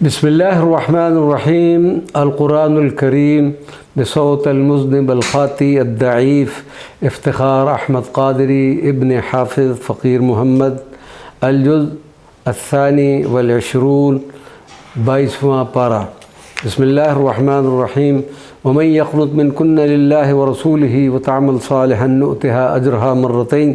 बिस्मिल्लाहिर्रहमानिर्रहीम। अल-कुरानुल करीम बसौत अल-मुज़निब अल-ख़ाती अद-दईफ़ इफ्तिख़ार अहमद क़ादरी इब्न हाफ़िज़ फ़क़ीर मोहम्मद अल-जुज़ अल-सानी वल-इशरून 22वां पारा। बिस्मिल्लाहिर्रहमानिर्रहीम। वमन यक़नुत मिनकुन्न लिल्लाहि व रसूलिही व तअमल सालिहन नुअतिहा अजरहा मर्रतैन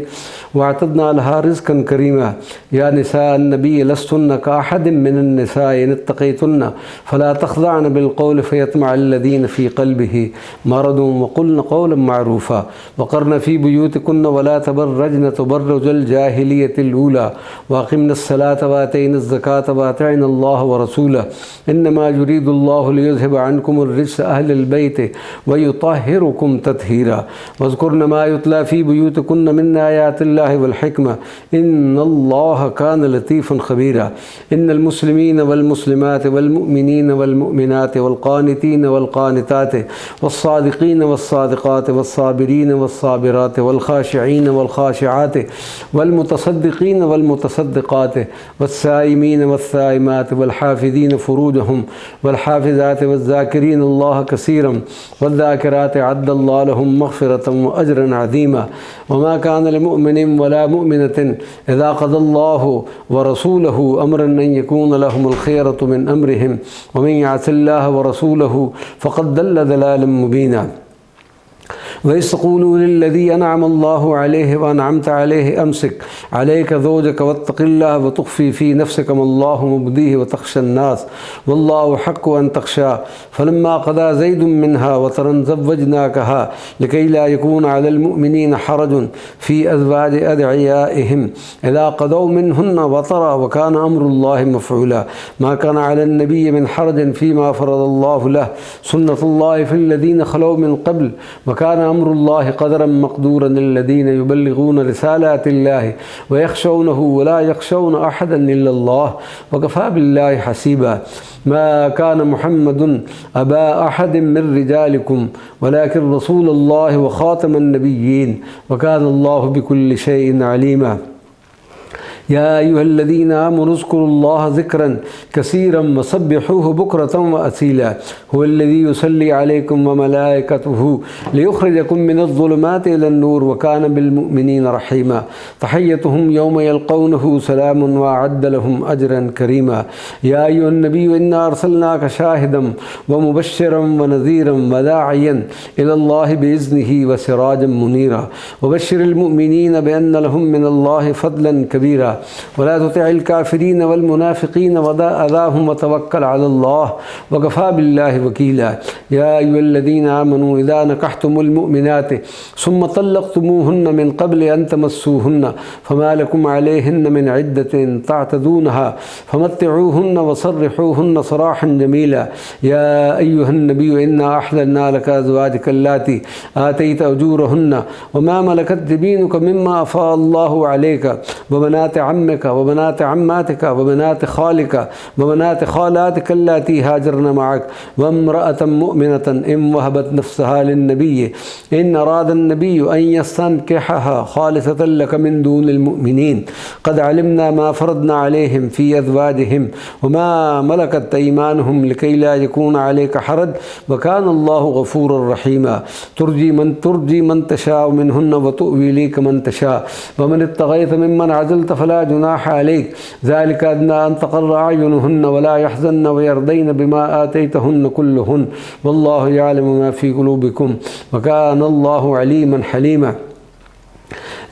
वअतदना लहा रिज़्क़न करीमा। या निसाअन नबी लस्तुन्न कअहदिम मिनन निसाइ इन इत्तक़ैतुन्न फ़ला तख़ज़अन बिलक़ौल फ़यतमअल्लज़ीन फ़ी क़ल्बिही मरदुन वक़ुल्न क़ौलन मअरूफ़ा वक़रन फ़ी बुयूतिकुन्न वला तबर्रजन तबर्रुजल जाहिलियतिल ऊला वअक़िमनस्सलाता वआतैनज़्ज़काता वअतिअनल्लाह व रसूलहु इन्नमा युरीदुल्लाहु लियुज़हिब अन्कुमुर रिज्स अहलल बैत वयुत्तहिरुकुम तत्हीरा वज़्कुरन मा युतला फ़ी बुयूतिकुन्न मिन आयातिल्लाहि वल हिक्मा इन्नल्लाह कान लतीफ़ुन ख़बीरा। इन्नल मुस्लिमीन वल मुस्लिमात वल मुअमिनीन वल मुअमिनात वल क़ानितीन वल क़ानितात वस्सादिक़ीन वस्सादिक़ात वस्साबिरीन वस्साबिरात वल ख़ाशिईन वल ख़ाशिआत वल मुतसद्दिक़ीन वल मुतसद्दिक़ात वस्साइमीन वस्साइमात वल हाफ़िज़ीन फ़ुरूजहुम वल हाफ़िज़ात वज़्ज़ाकिरीन अल्लाह कसीरन वज़्ज़ाकिरात अअद्दल्लाहु लहुम मग़फ़िरतन व अजरन अज़ीमा। वमा कान लिमुमिनिन वला मुमिनतिन इज़ा क़ज़ल्लाहु व रसूलहु अम्रन अन यकून लहुमुल ख़ियरतु मिन अम्रिहिम वमन यअसिल्लाह व रसूलहु फ़क़द दल्ल दलालन मुबीना। वइज़ तक़ूलू लिल्लज़ी अनअमल्लाहु अलैहि व अनअमत अलैहि अमसिक अलैका ज़ौजक वत्तक़िल्लाह व तुख़फ़ी फ़ी नफ़्सिका मल्लाहु मुब्दीहि व तख़शन्नास वल्लाहु हक़्क़ु अन तख़शा फ़लम्मा क़ज़ा ज़ैदुम मिन्हा वतरन ज़व्वजनाकहा लिकै ला यकून अलल मुअमिनीन हरजुन फ़ी अज़वाजि अदइयाइहिम इज़ा क़ज़ौ मिन्हुन्ना वतरा व कान अम्रुल्लाहि मफ़ऊला। मा कान अलन नबिय्यि मिन हरजिन फ़ीमा फ़रज़ल्लाहु लहु सुन्नतुल्लाहि फ़िल्लज़ीना ख़लौ मिन क़ब्ल व कान अम्रुल्लाहि क़दरन मक़दूरन लल्लज़ीना युबल्लिग़ून रिसालातिल्लाहि व यख़शौनहु व ला यख़शौन अहदन इल्लल्लाह व कफ़ा बिल्लाहि हसीबा। मा कान मुहम्मदुन अबा अहदिम मिन रिजालिकुम वलाकिन रसूलुल्लाहि व ख़ातमन नबिय्यीन व कान अल्लाहु बिकुल्लि शैइन अलीमा। या अय्युहल्लज़ीना आमनू उज़्कुरुल्लाह ज़िक्रन कसीरन वसब्बिहूहु बुक्रतन व असीला। हुवल्लज़ी युसल्ली अलैकुम व मलाइकतुहु लियुख़रिजकुम मिनज़्ज़ुलुमाति इलन-नूर व कान बिल-मुअमिनीना रहीमा। तहिय्यतुहुम यौम यल्क़ौनहु सलामुन व अअद्द लहुम अजरन करीमा। या अय्युहन-नबिय्यु इन्ना अर्सलनाका शाहिदन व मुबश्शिरन व नज़ीरन व दाइयन इलल्लाहि बिइज़्निहि व सिराजन मुनीरा व बश्शिरिल मुअमिनीना बिअन्ना लहुम मिनल्लाहि फ़ज़लन कबीरा वला तुतिअल काफ़िरीन वल मुनाफ़िक़ीन वदअज़ाहुम वतवक्कल अलल्लाह वकफ़ा बिल्लाहि वकीला। या अय्युहल्लज़ीना आमनू इज़ा नकहतुमुल मुअमिनाति सुम्मा तल्लक़्तुमूहुन्ना मिन क़ब्लि अन तमस्सूहुन्ना फ़मा लकुम अलैहिन्ना मिन इद्दतिन तअतदूनहा फ़मत्तिऊहुन्ना वसर्रिहूहुन्ना सराहन जमीला। या अय्युहन नबिय्यु इन्ना अहललना लका अज़वाजक अल्लाती आतैता उजूरहुन्ना व मा मलकत यमीनुका मिम्मा अफ़ा अल्लाहु अलैका व बनात अम्मिका व बनात अम्मातिका व बनात खालिका व बनात खालातिका अल्लाती हाजरन मअक व इम्रअतन मुअमिनतन इन वहबत नफ्सहा लिन्नबिय्यि इन अरादन नबिय्यु अन यस्तनकिहहा खालिसतन लक मिन दूनिल मुअमिनीन क़द अलिमना मा फ़रज़ना अलैहिम फ़ी अज़वाजिहिम व मा मलकत अयमानुहुम लिकै ला यकून अलैका हरज व कान अल्लाहु गफ़ूरर रहीमा। तुरजी मन तशाअ मिनहुन्ना व तुअवी इलैका मन तशाअ व मन इब्तग़ैता मिम्मन अज़लता फ़ला जुनाह अलैक ज़ालिका अदना अन तक़र्रा अयुनुहुन्ना व ला यहज़न्न व यरदैन बिमा आतैतहुन्न कुल्लुहुन्न वल्लाहु यअलमु मा फ़ी क़ुलूबिकुम व काना अल्लाहु अलीमन हलीमा।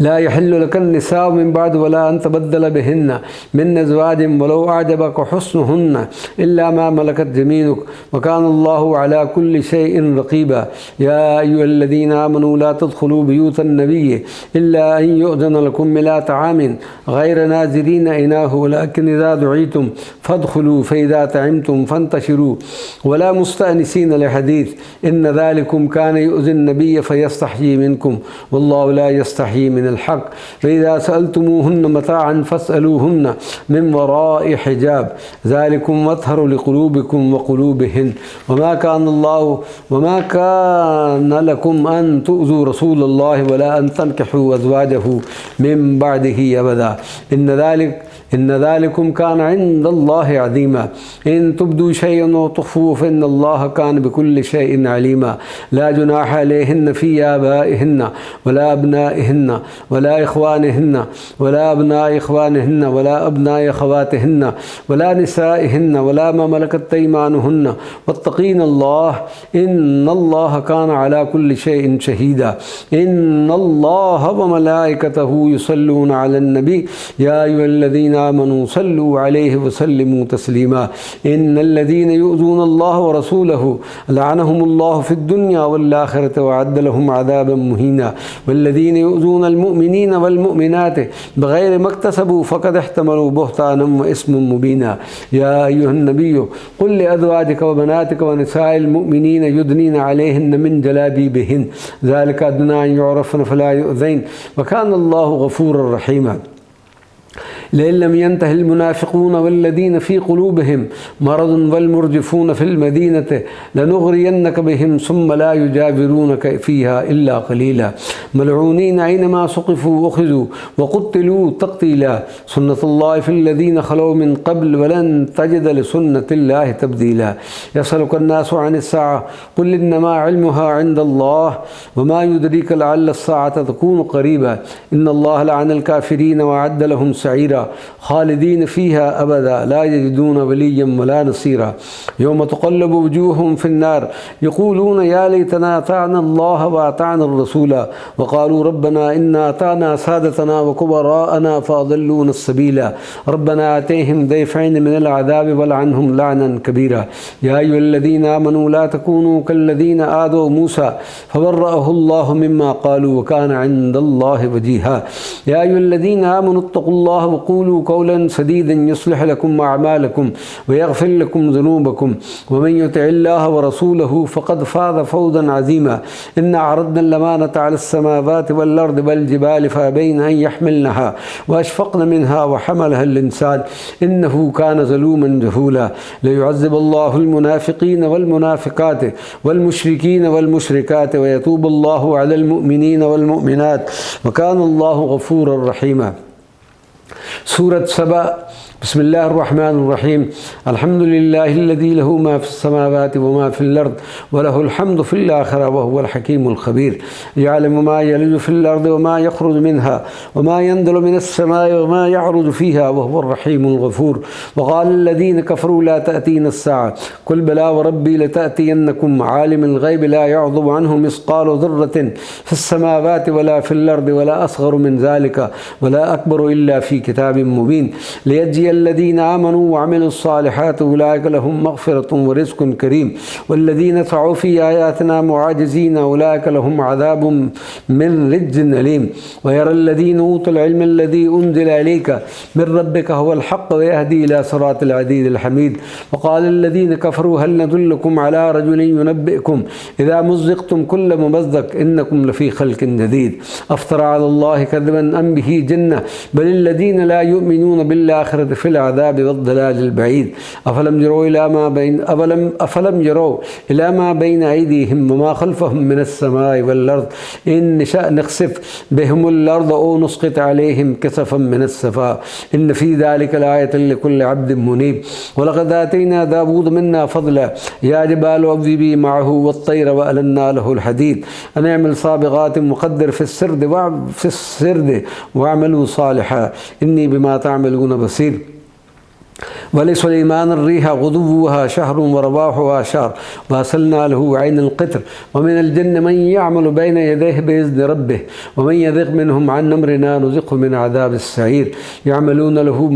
ला यहिल्लु लकन निसाअ मिन बअद वला अन तबद्दल बिहिन्ना मिन अज़वाजिन वलौ अअजबक हुस्नुहुन्ना इल्ला मा मलकत यमीनुक व काना अल्लाहु अला कुल्लि शैइन रक़ीबा। या अय्युहल्लज़ीना आमनू ला तदख़ुलू बुयूतन नबिय्यि इल्ला अन युअज़न लकुम इला तआमिन ग़ैर नाज़िरीना इनाहु वलाकिन इज़ा दुईतुम फ़दख़ुलू फ़इज़ा तअमतुम फ़ंतशिरू वला मुस्तअनिसीन लिहदीस इन्न ज़ालिकुम कान युअज़िन नबिय्य फ़यस्तहयी मिनकुम वल्लाहु ला यस्तहयी मिनल हक़ फ़इज़ा सअलतुमूहुन्ना मताअन फ़स्अलूहुन्ना मिन वराइ हिजाब ज़ालिकुम अत्हरु लिक़ुलूबिकुम व क़ुलूबिहिन वमा कान लकुम अन तुअज़ू रसूलल्लाहि वला अन तनकिहू अज़वाजहू मिन बअदिही अबदा إن ذلكم كان عند الله عظيما إن تبدوا شيئا وتخفوه فإن الله كان بكل شيء عليما لا جناح عليهن في آبائهن ولا أبنائهن ولا إخوانهن ولا أبناء إخوانهن ولا أبناء أخواتهن ولا نسائهن ولا ما ملكت أيمانهن واتقين الله إن الله كان على كل شيء شهيدا إن الله وملائكته يصلون على النبي يا أيها الذين آمنوا صلوا عليه وسلموا تسليما إن الذين يؤذون الله ورسوله لعنهم الله في الدنيا والآخرة وأعد لهم عذابا مهينا والذين يؤذون المؤمنين والمؤمنات بغير ما اكتسبوا فقد احتملوا بهتانا وإثما مبينا يا أيها النبي قل لأزواجك وبناتك ونساء المؤمنين يدنين عليهن من جلابيبهن ذلك أدنى أن يعرفن فلا يؤذين وكان الله غفورا رحيما لئن لم ينته المنافقون والذين في قلوبهم مرض والمرجفون في المدينة لنغرينك بهم ثم لا يجاورونك فيها إلا قليلا ملعونين أينما سقفوا أخذوا وقتلوا تقتيلا سنة الله في الذين خلوا من قبل ولن تجد لسنة الله تبديلا يسألك الناس عن الساعة قل إنما علمها عند الله وما يدريك لعل الساعة تكون قريبا إن الله لعن الكافرين وأعد لهم سعيرا خالدين فيها أبدا لا يجدون وليا ولا نصيرا يوم تقلب وجوههم في النار يقولون يا ليتنا أطعنا الله وأطعنا الرسول وقالوا ربنا إنا أطعنا سادتنا وكبراءنا فأضلونا السبيلا ربنا آتيهم ضيفين من العذاب ولعنهم لعنا كبيرا يا أيها الذين آمنوا لا تكونوا كالذين آذوا موسى فبرأه الله مما قالوا وكان عند الله وجيها يا أيها الذين آمنوا اتقوا الله وقولوا قولا سديدا يصلح لكم أعمالكم ويغفر لكم ذنوبكم ومن يطع الله ورسوله فقد فاز فوزا عظيما إنا عرضنا الأمانة على السماوات والأرض والجبال فأبين أن يحملنها وأشفقن منها وحملها الإنسان إنه كان ظلوما جهولا ليعذب الله المنافقين والمنافقات والمشركين والمشركات ويتوب الله على المؤمنين والمؤمنات وكان الله غفورا رحيما سورة سبأ بسم الله الرحمن الرحيم الحمد لله الذي له ما في السماوات وما في الأرض وله الحمد في الآخرة وهو الحكيم الخبير يعلم ما يلج في الأرض وما يخرج منها وما ينزل من السماء وما يعرج فيها وهو الرحيم الغفور وقال الذين كفروا لا تأتينا الساعة قل بلى وربي لتأتينكم عالم الغيب لا يعظم عنه مثقال ذرة في السماوات ولا في الأرض ولا أصغر من ذلك ولا أكبر إلا في كتاب مبين ليجزي الذين آمنوا وعملوا الصالحات أولئك لهم مغفرة ورزق كريم والذين سعوا في آياتنا معاجزين أولئك لهم عذاب من رجز أليم ويرى الذين أوتوا العلم الذي أنزل إليك من ربك هو الحق ويهدي إلى صراط العزيز الحميد وقال الذين كفروا هل ندلكم على رجل ينبئكم إذا مزقتم كل ممزق إنكم لفي خلق جديد أفترى على الله كذبا أم به جنة بل الذين لا يؤمنون بالآخرة في العذاب والضلال البعيد أفلم يروا إلى ما بين أيديهم وما خلفهم من السماء والأرض إن نشأ نخسف بهم الأرض أو نسقط عليهم كسفا من السماء إن في ذلك لآية لكل عبد منيب ولقد آتينا داود منا فضلا يا جبال أوبي معه والطير وألنا له الحديد أن اعمل صابغات مقدر في السرد واعملوا صالحا إني بما تعملون بصير ولسليمان الريح غدوها شهر ورواحها شهر وأرسلنا له عين القطر ومن الجن من يعمل بين يديه بإذن ربه ومن يذق منهم عن أمرنا نذقه من عذاب السعير يعملون له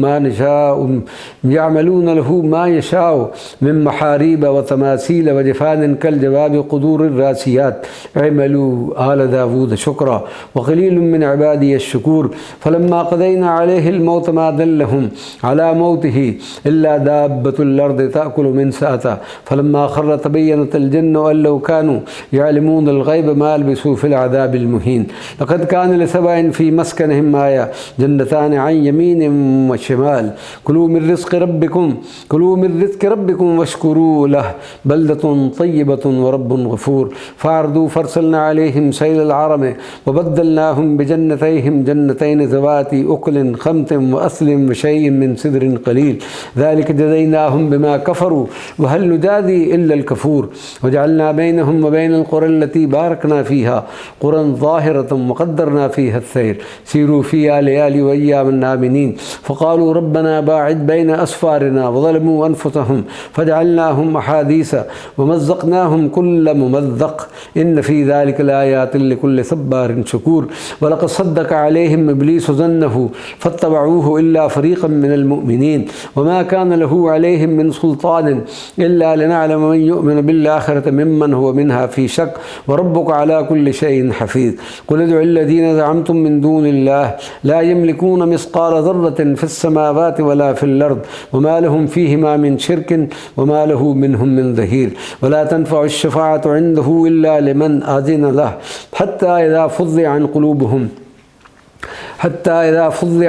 ما يشاء من محاريب وتماثيل وجفان كالجواب قدور الراسيات اعملوا آل داود شكرا وقليل من عبادي الشكور فلما قضينا عليه الموت ما دلهم على موته إلا دابة الأرض تأكل من سأته فلما خر تبينت الجن أن لو كانوا يعلمون الغيب ما لبثوا في العذاب المهين لقد كان لسبأ في مسكنهم آية جنتان عن يمين وشمال كلوا من رزق ربكم واشكروا له بلدة طيبة ورب غفور فأعرضوا فارسلنا عليهم سيل العرم وبدلناهم بجنتيهم جنتين ذواتي أكل خمط وأصل وشيء من سدر قليل ذلك جزيناهم بما كفروا وهل نجازي إلا الكفور وجعلنا بينهم وبين القرى التي باركنا فيها قرى ظاهرة وقدرنا فيها السير سيروا فيها ليالي وأياما آمنين فقالوا ربنا باعد بين أسفارنا وظلموا أنفسهم فجعلناهم أحاديث ومزقناهم كل ممزق إن في ذلك لآيات لكل صبار شكور ولقد صدق عليهم إبليس ظنه فاتبعوه إلا فريقا من المؤمنين وما كان له عليهم من سلطان إلا لنعلم من يؤمن بالآخرة ممن هو منها في شك وربك على كل شيء حفيظ قل ادعوا الذين زعمتم من دون الله لا يملكون مثقال ذرة في السماوات ولا في الأرض وما لهم فيهما من شرك وما له منهم من ظهير ولا تنفع الشفاعة عنده إلا لمن أذن له حتى إذا فزع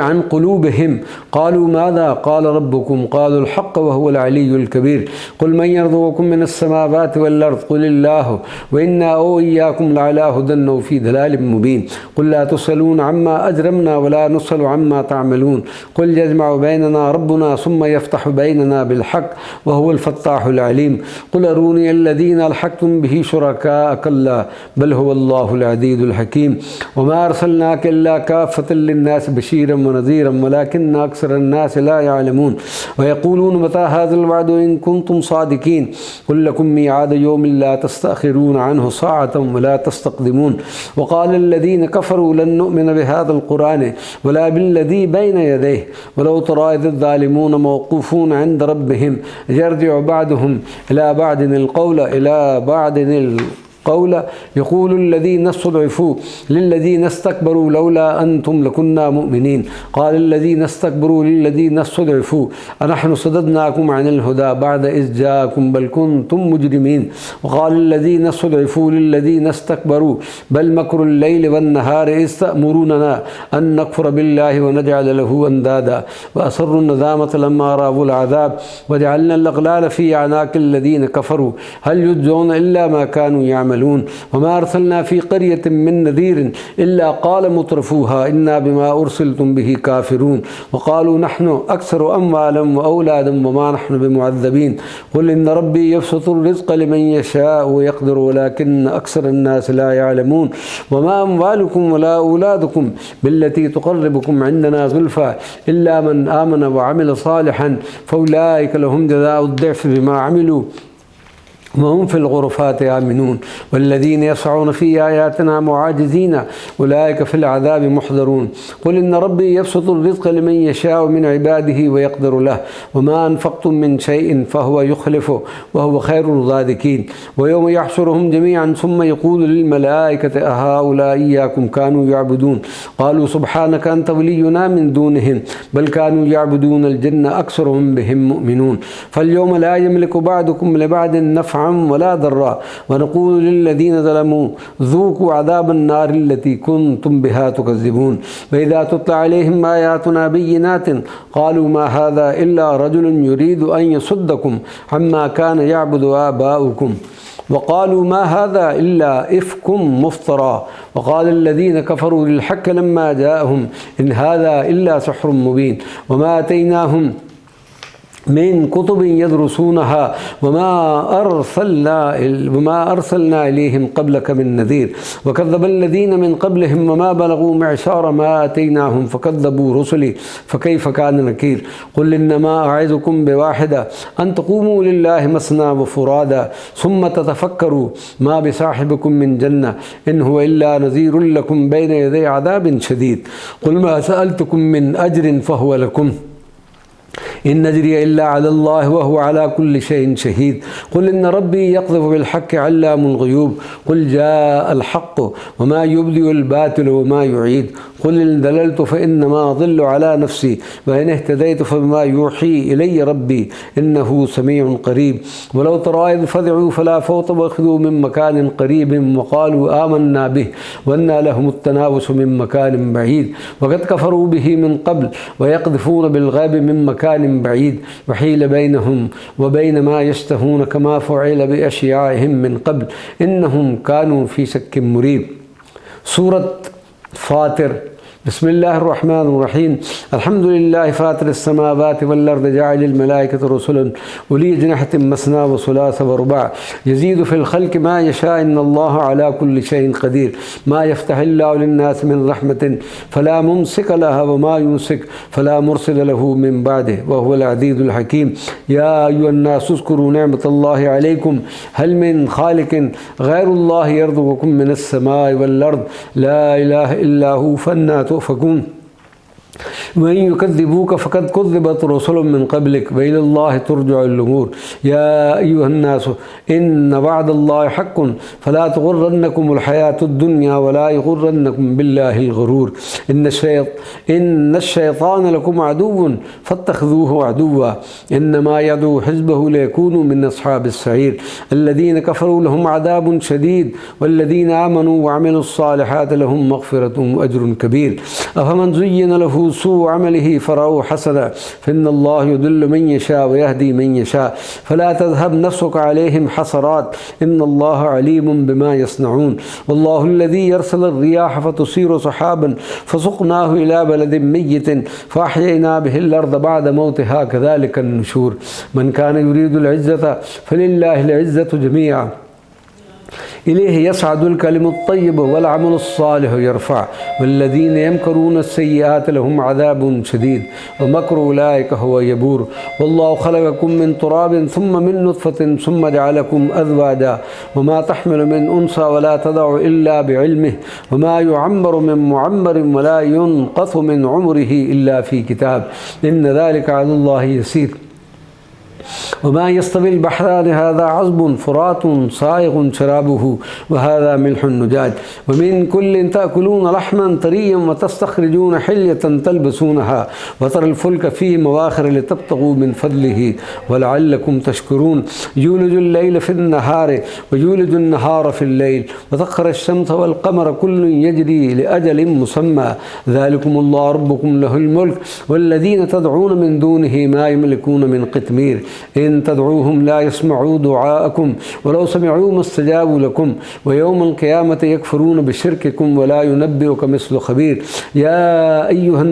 عن قلوبهم قالوا ماذا قال ربكم قالوا الحق وهو العلي الكبير قل من يرزقكم من السماوات والأرض قل الله وإنا أو إياكم لعلى هدى أو في ضلال مبين قل لا تسألون عما أجرمنا ولا نسأل عما تعملون قل يجمع بيننا ربنا ثم يفتح بيننا بالحق وهو الفتاح العليم قل أروني الذين ألحقتم به شركاء كلا بل هو الله العزيز الحكيم وما أرسلناك إلا كافة للناس بشيرا ونذيرا ولكن أكثر الناس لا يعلمون ويقولون متى هذا الوعد إن كنتم صادقين قل لكم ميعاد يوم لا تستأخرون عنه ساعة ولا تستقدمون وقال الذين كفروا لن نؤمن بهذا القرآن ولا بالذي بين يديه ولو ترى إذ الظالمون موقوفون عند ربهم يرجع بعضهم إلى بعض القول يقول الذين استضعفوا للذين استكبروا لولا أنتم لكنا مؤمنين قال الذين استكبروا للذين استضعفوا أنحن صددناكم عن الهدى بعد إذ جاءكم بل كنتم مجرمين وقال الذين استضعفوا للذين استكبروا بل مكر الليل والنهار إذ تأمروننا أن نكفر بالله ونجعل له أندادا وأسروا الندامة لما رأوا العذاب وجعلنا الأغلال في أعناق الذين كفروا هل يجزون إلا ما كانوا يعملون وما أرسلنا في قرية من نذير إلا قال مترفوها إنا بما أرسلتم به كافرون وقالوا نحن أكثر أموالا وأولادا وما نحن بمعذبين قل إن ربي يبسط الرزق لمن يشاء ويقدر ولكن أكثر الناس لا يعلمون وما أموالكم ولا أولادكم بالتي تقربكم عندنا زلفى إلا من آمن وعمل صالحا فأولئك لهم جزاء الضعف بما عملوا وهم في الغرفات آمنون والذين يسعون في آياتنا معاجزين أولئك في العذاب محضرون قل إن ربي يبسط الرزق لمن يشاء من عباده ويقدر له وما أنفقتم من شيء فهو يخلفه وهو خير الرازقين ويوم يحشرهم جميعا ثم يقول للملائكة أهؤلاء إياكم كانوا يعبدون قالوا سبحانك أنت ولينا من دونهم بل كانوا يعبدون الجن أكثرهم بهم مؤمنون فاليوم لا يملك بعضكم لبعض نفعا ولا ضرا ونقول للذين ظلموا ذوقوا عذاب النار التي كنتم بها تكذبون وإذا تتلى عليهم آياتنا بينات قالوا ما هذا إلا رجل يريد أن يصدكم عما كان يعبد آباؤكم وقالوا ما هذا إلا إفك مفترى وقال الذين كفروا للحق لما جاءهم إن هذا إلا سحر مبين وما آتيناهم من كتب يدرسونها وما أرسلنا إليهم قبلك من نذير وكذب الذين من قبلهم وما بلغوا معشار ما آتيناهم فكذبوا رسلي فكيف كان نكير قل إنما أعظكم بواحدة أن تقوموا لله مثنى وفرادا ثم تتفكروا ما بصاحبكم من جنة إن هو إلا نذير لكم بين يدي عذاب شديد قل ما سألتكم من أجر فهو لكم إن نجري إلا على الله وهو على كل شيء شهيد قل إن ربي يقذف بالحق علام الغيوب قل جاء الحق وما يبدئ الباطل وما يعيد قل إن ضللت فإنما أضل على نفسي وإن اهتديت فبما يوحي إلي ربي إنه سميع قريب ولو ترى إذ فزعوا فلا فوت وأخذوا من مكان قريب وقالوا آمنا به وأنى لهم التناوش من مكان بعيد وقد كفروا به من قبل ويقذفون بالغيب من مكان بعيد وحيل بينهم وبين ما يشتهون كما فعل بأشياعهم من قبل إنهم كانوا في شك مريب. سورة فاطر. بسم الله الرحمن الرحيم. الحمد لله فاطر السماوات والأرض جاعل الملائكة رسلا أولي أجنحة مثنى وثلاث ورباع يزيد في الخلق ما يشاء إن الله على كل شيء قدير ما يفتح الله للناس من رحمة فلا ممسك لها وما يمسك فلا مرسل له من بعده وهو العزيز الحكيم. يا أيها الناس اذكروا نعمة الله عليكم هل من خالق غير الله يرزقكم من السماء والأرض لا إله إلا هو فأنى تؤفكون وإن يكذبوك فقد كذبت رسل من قبلك وإلى الله ترجع الأمور. يا أيها الناس إن وعد الله حق فلا تغرنكم الحياة الدنيا ولا يغرنكم بالله الغرور. إن الشيطان لكم عدو فاتخذوه عدوا إنما يدعو حزبه ليكونوا من أصحاب السعير. الذين كفروا لهم عذاب شديد والذين آمنوا وعملوا الصالحات لهم مغفرة وأجر كبير. أفمن زين له سوء عمله فرأوه حسنا فإن الله يضل من يشاء ويهدي من يشاء فلا تذهب نفسك عليهم حسرات إن الله عليم بما يصنعون. والله الذي يرسل الرياح فتصير سحابا فسقناه إلى بلد ميت فأحيينا به الأرض بعد موتها كذلك النشور. من كان يريد العزة فلله العزة جميعا إليه يصعد الكلم الطيب والعمل الصالح يرفع والذين يمكرون السيئات لهم عذاب شديد ومكر أولئك هو يبور. والله خلقكم من تراب ثم من نطفة ثم جعلكم أزواجا وما تحمل من أنثى ولا تضع إلا بعلمه وما يعمر من معمر ولا ينقص من عمره إلا في كتاب إن ذلك على الله يسير. وما يستوي البحران هذا عذب فرات صائغ شرابه وهذا ملح نجاج ومن كل تأكلون لحما طريا وتستخرجون حلية تلبسونها وترى الفلك فيه مواخر لتبتغوا من فضله ولعلكم تشكرون. يولج الليل في النهار ويولج النهار في الليل وسخر الشمس والقمر كل يجري لأجل مسمى ذلكم الله ربكم له الملك والذين تدعون من دونه ما يملكون من قطمير إن تدعوهم لا يسمعوا دعاءكم ولو سمعوا ما استجابوا لكم ويوم القيامة يكفرون بشرككم ولا ينبئك مثل خبير. يا أيها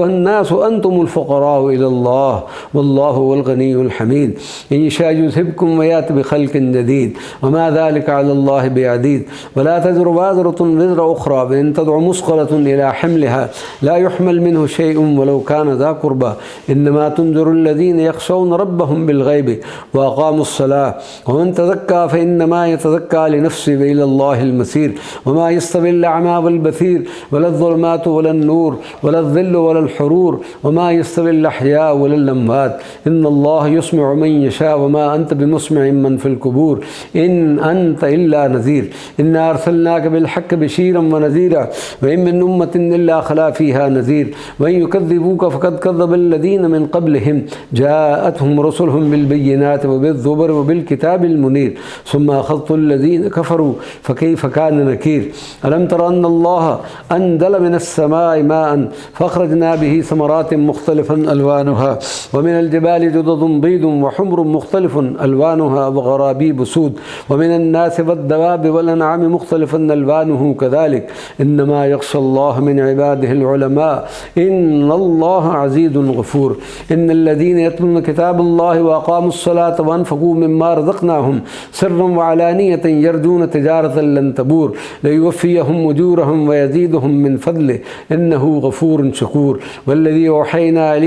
الناس أنتم الفقراء إلى الله والله هو الغني الحميد. إن يشاء يذهبكم ويأتي بخلق جديد وما ذلك على الله بعزيز. ولا تزر وازرة وزر أخرى وإن تدع مثقلة إلى حملها لا يحمل منه شيء ولو كان ذا قربى إنما تنذر الذين يخشون ربهم بالغيب وأقاموا الصلاة ومن تزكى فإنما يتزكى لنفسه وإلى الله المصير. وما يستوي الأعمى والبصير ولا الظلمات ولا النور ولا الظل ولا الحرور وما يستوي الأحياء ولا الأموات إن الله يسمع من يشاء وما أنت بمسمع من في القبور إن أنت إلا نذير. إنا أرسلناك بالحق بشيرا ونذيرا وإن من أمة إلا خلا فيها نذير وإن يكذبوك فقد كذب الذين من قبلهم جاءتهم رسلهم بالبينات وبالزبر وبالكتاب المنير ثم أخذت الذين كفروا فكيف كان نكير. ألم تر أن الله أنزل من السماء ماء فأخرجنا به ثمرات مختلفا ألوانها ومن الجبال جدد بيض وحمر مختلف ألوانها وغرابيب سود ومن الناس والدواب والأنعام مختلفا ألوانه كذلك إنما يخشى الله من عباده العلماء إن الله عزيز غفور. إن الذين يتلون يتلون كتاب الله وأقاموا الصلاة وأنفقوا مما رزقناهم سرا وعلانية يرجون تجارة لن تبور ليوفيهم أجورهم ويزيدهم من فضله إنه غفور شكور. والذي أوحينا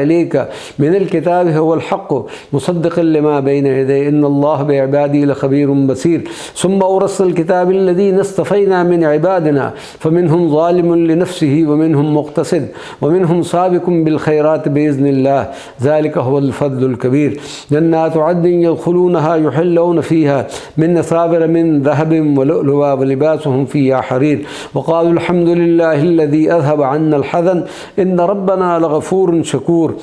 إليك من الكتاب هو الحق مصدقا لما بين يديه إن الله بعباده لخبير بصير. ثم أورثنا الكتاب الذين اصطفينا من عبادنا فمنهم ظالم لنفسه ومنهم مقتصد ومنهم سابق بالخيرات بإذن الله ذلك هو الفضل الكبير. جنات عدن يدخلونها يحلون فيها من أساور من ذهب ولؤلؤا ولباسهم فيها حرير وقالوا الحمد لله الذي أذهب عنا الحزن إن ربنا لغفور شكور.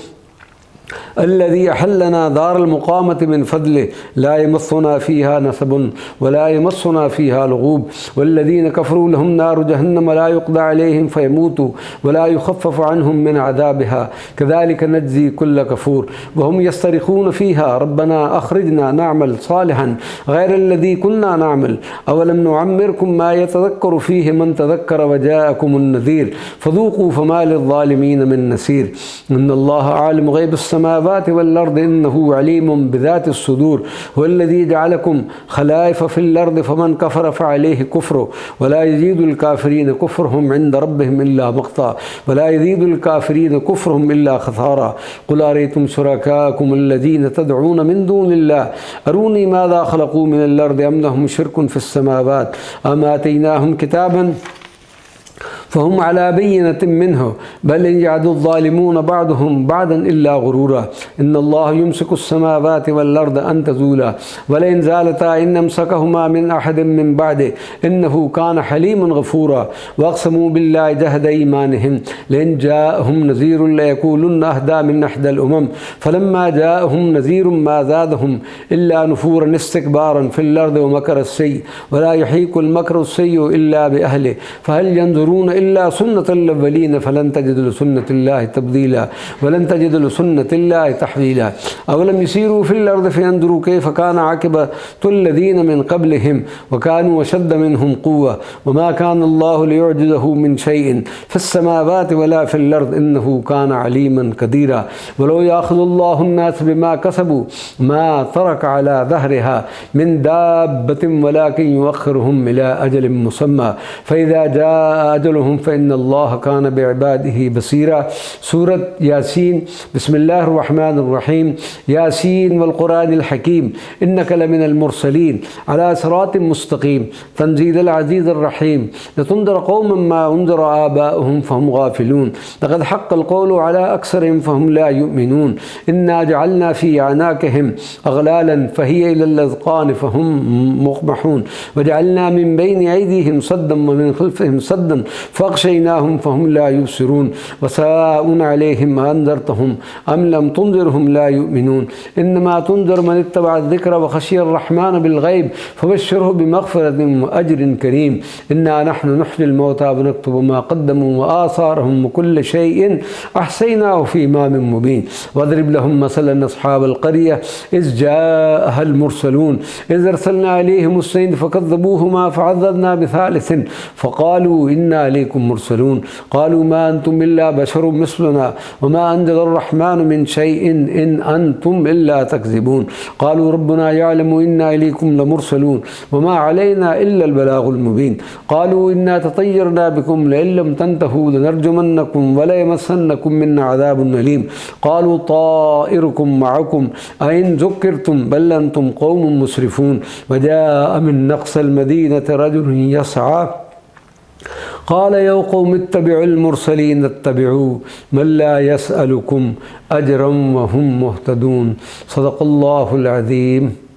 الذي أحلنا دار المقامة من فضله لا يمسنا فيها نصب ولا يمسنا فيها لغوب. والذين كفروا لهم نار جهنم لا يقضى عليهم فيموتوا ولا يخفف عنهم من عذابها كذلك نجزي كل كفور. وهم يصطرخون فيها ربنا أخرجنا نعمل صالحا غير الذي كنا نعمل أولم نعمركم ما يتذكر فيه من تذكر وجاءكم النذير فذوقوا فما للظالمين من نصير. إن الله عالم غيب السماوات والأرض إنه عليم بذات الصدور. هو الذي جعلكم خلائف في الأرض فمن كفر فعليه كفره ولا يزيد الكافرين كفرهم عند ربهم إلا مقتا ولا يزيد الكافرين كفرهم إلا خسارا. قل أريتم شركاءكم الذين تدعون من دون الله أروني ماذا خلقوا من الأرض أم لهم شرك في السماوات أم آتيناهم كتابا فهم على بينة منه بل إن يعد الظالمون بعضهم بعضا إلا غرورا. إن الله يمسك السماوات والأرض أن تزولا ولئن زالتا إن أمسكهما من أحد من بعده إنه كان حليما غفورا. وأقسموا بالله جهد إيمانهم لئن جاءهم نذير ليقولن أهدى من إحدى الأمم فلما جاءهم نذير ما زادهم إلا نفورا استكبارا في الأرض ومكر السيء ولا يحيق المكر السيء إلا بأهله فهل ينظرون إلا سنة الأولين فلن تجد لسنة الله تبديلا ولن تجد لسنة الله تحويلا. أولم يسيروا في الأرض فينظروا كيف كان عاقبة الذين من قبلهم وكانوا أشد منهم قوة وما كان الله ليعجزه من شيء في السماوات ولا في الأرض إنه كان عليما قديرا. ولو يأخذ الله الناس بما كسبوا ما ترك على ظهرها من دابة ولكن يؤخرهم إلى أجل مسمى فإذا جاء أجلهم فإن الله كان بعباده بصيرا. سورة ياسين. بسم الله الرحمن الرحيم. ياسين والقرآن الحكيم إنك لمن المرسلين على صراط مستقيم تنزيل العزيز الرحيم لتنذر قوما ما أنذر آباؤهم فهم غافلون لقد حق القول على أكثرهم فهم لا يؤمنون. إنا جعلنا في أعناقهم أغلالا فهي إلى الأذقان فهم مقمحون وجعلنا من بين أيديهم صدا ومن خلفهم صدا فأغشيناهم فهم لا يبصرون وسواء عليهم أنذرتهم أم لم تنذرهم لا يؤمنون. إنما تنذر من اتبع الذكر وخشي الرحمن بالغيب فبشره بمغفرة وأجر كريم. إنا نحن نحيي الموتى ونكتب ما قدموا وآثارهم وكل شيء أحصيناه في إمام مبين. واضرب لهم مثلا أصحاب القرية إذ جاءها المرسلون إذ أرسلنا عليهم اثنين فكذبوهما فعززنا بثالث فقالوا إنا عليكم مرسلون قالوا ما أنتم إلا بشر مثلنا وما أنزل الرحمن من شيء إن أنتم إلا تكذبون. قالوا ربنا يعلم إنا إليكم لمرسلون وما علينا إلا البلاغ المبين. قالوا إنا تطيرنا بكم لئن لم تنتهوا لنرجمنكم ولا يمسنكم منا عذاب أليم. قالوا طائركم معكم أئن ذكرتم بل أنتم قوم مسرفون. وجاء من أقصى المدينة رجل يسعى قال يا قوم اتبعوا المرسلين اتبعوا من لا يسألكم أجرا وهم مهتدون. صدق الله العظيم.